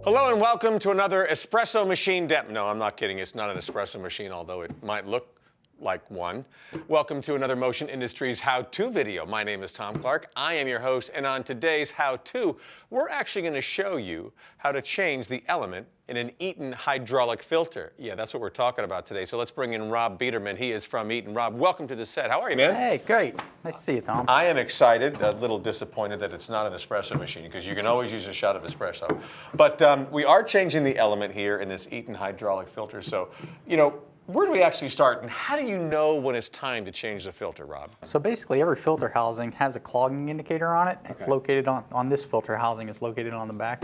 Hello and welcome to another espresso machine demo. No, I'm not kidding. It's not an espresso machine, although it might look like one. Welcome to another Motion Industries how-to video. My name is Tom Clark. I am your host, and on today's how-to, we're actually going to show you how to change the element in an Eaton hydraulic filter. Yeah, that's what we're talking about today. So let's bring in Rob Biederman. He is from Eaton. Rob, welcome to the set. How are you, man? Hey, great. Nice to see you, Tom. I am excited, a little disappointed that it's not an espresso machine because you can always use a shot of espresso. But we are changing the element here in this Eaton hydraulic filter. So, you know, where do we actually start, and how do you know when it's time to change the filter, Rob? So basically, every filter housing has a clogging indicator on it. It's located on this filter housing. It's located on the back.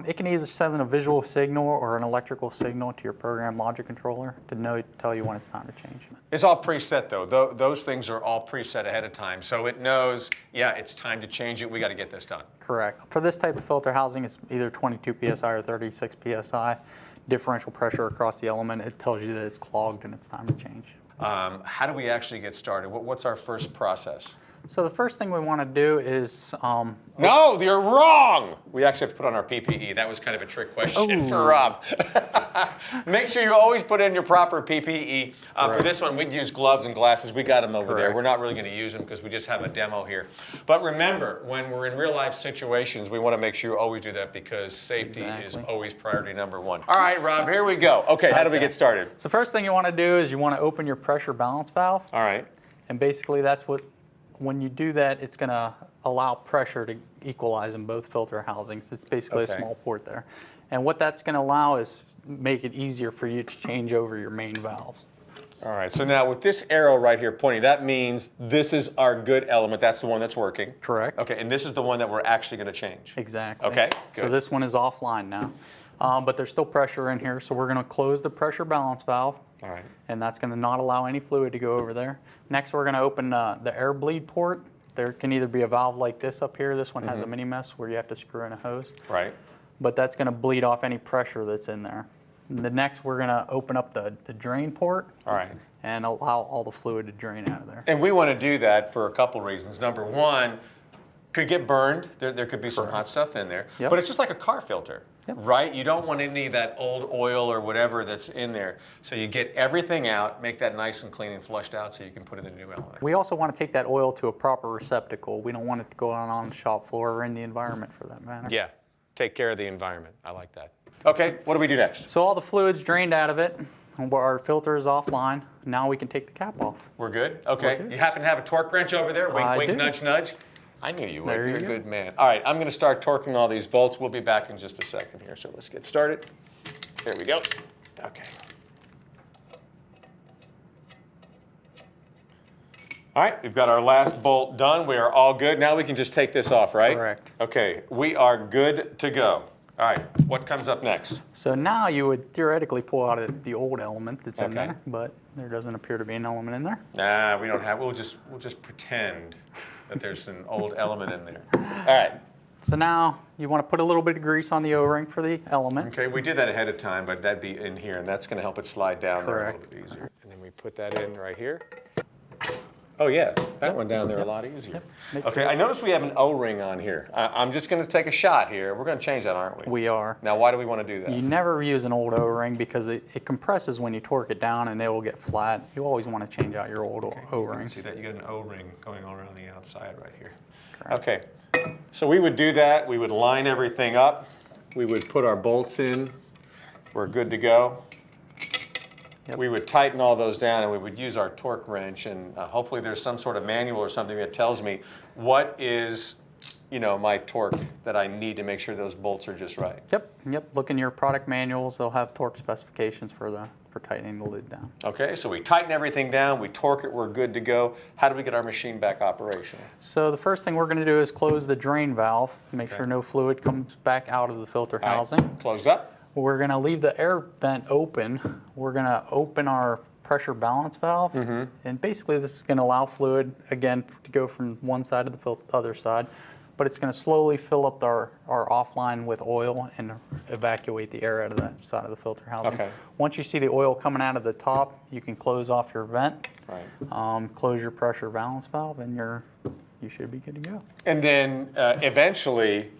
It can either send a visual signal or an electrical signal to your program logic controller to tell you when it's time to change. It's all preset, though. Those things are all preset ahead of time, so it knows, yeah, it's time to change it. We got to get this done. Correct. For this type of filter housing, it's either 22 psi or 36 psi. Differential pressure across the element. It tells you that it's clogged and it's time to change. How do we actually get started? What's our first process? So the first thing we want to do is... No, you're wrong! We actually have to put on our PPE. That was kind of a trick question for Rob. Make sure you always put in your proper PPE. For this one, we'd use gloves and glasses. We got them over there. We're not really going to use them because we just have a demo here. But remember, when we're in real life situations, we want to make sure you always do that because safety is always priority number one. All right, Rob, here we go. Okay, how do we get started? So first thing you want to do is you want to open your pressure balance valve. All right. And basically that's what... When you do that, it's going to allow pressure to equalize in both filter housings. It's basically a small port there. And what that's going to allow is make it easier for you to change over your main valves. All right, so now with this arrow right here pointing, that means this is our good element. That's the one that's working. Correct. Okay, and this is the one that we're actually going to change. Exactly. Okay, good. So this one is offline now. But there's still pressure in here, so we're going to close the pressure balance valve. All right. And that's going to not allow any fluid to go over there. Next, we're going to open the air bleed port. There can either be a valve like this up here. This one has a mini mess where you have to screw in a hose. Right. But that's going to bleed off any pressure that's in there. And the next, we're going to open up the drain port. All right. And allow all the fluid to drain out of there. And we want to do that for a couple reasons. Number one, could get burned. There could be some hot stuff in there. But it's just like a car filter. Right? You don't want any of that old oil or whatever that's in there. So you get everything out, make that nice and clean and flushed out so you can put in the new element. We also want to take that oil to a proper receptacle. We don't want it to go on the shop floor or in the environment for that matter. Yeah, take care of the environment. I like that. Okay, what do we do next? So all the fluid's drained out of it. Our filter is offline. Now we can take the cap off. We're good? Okay. We're good. You happen to have a torque wrench over there? Wink, wink, do. Nudge, nudge. I knew you would. There You're you a go. good man. All right, I'm going to start torquing all these bolts. We'll be back in just a second here. So let's get started. There we go. Okay. All right, we've got our last bolt done. We are all good. Now we can just take this off, right? Correct. Okay, we are good to go. All right, what comes up next? So now you would theoretically pull out the old element that's in there, but there doesn't appear to be an element in there. Nah, we don't have. We'll just pretend that there's an old element in there. All right. So now you want to put a little bit of grease on the O-ring for the element. Okay, we did that ahead of time, but that'd be in here, and that's going to help it slide down there a Correct. little bit easier. And then we put that in right here. Oh yes, that one down there a lot easier. Okay, I noticed we have an O-ring on here. I'm just going to take a shot here. We're going to change that, aren't we? We are. Now, why do we want to do that? You never use an old O-ring because it compresses when you torque it down and it will get flat. You always want to change out your old O-rings. See that? You got an O-ring going all around the outside right here. Correct. Okay, so we would do that. We would line everything up. We would put our bolts in. We're good to go. We would tighten all those down and we would use our torque wrench, and hopefully there's some sort of manual or something that tells me what is, you know, my torque that I need to make sure those bolts are just right. Yep. Look in your product manuals. They'll have torque specifications for tightening the lid down. Okay, so we tighten everything down, we torque it, we're good to go. How do we get our machine back operational? So the first thing we're going to do is close the drain valve, make sure no fluid comes back out of the filter housing. Closed up. We're going to leave the air vent open. We're going to open our pressure balance valve. And basically this is going to allow fluid, again, to go from one side to the other side. But it's going to slowly fill up our offline with oil and evacuate the air out of that side of the filter housing. Okay. Once you see the oil coming out of the top, you can close off your vent, close your pressure balance valve, and you should be good to go. And then eventually,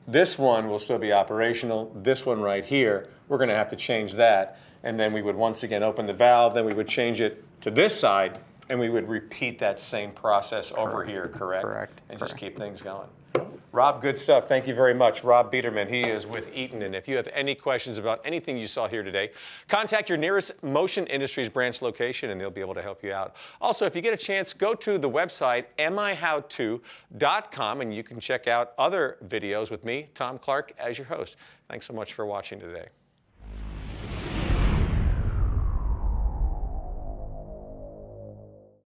This one will still be operational. This one right here, we're going to have to change that. And then we would once again open the valve, then we would change it to this side, and we would repeat that same process over here, correct? Correct. And just keep things going. Rob, good stuff. Thank you very much. Rob Biederman, he is with Eaton. And if you have any questions about anything you saw here today, contact your nearest Motion Industries branch location and they'll be able to help you out. Also, if you get a chance, go to the website MiHow2.com and you can check out other videos with me, Tom Clark, as your host. Thanks so much for watching today.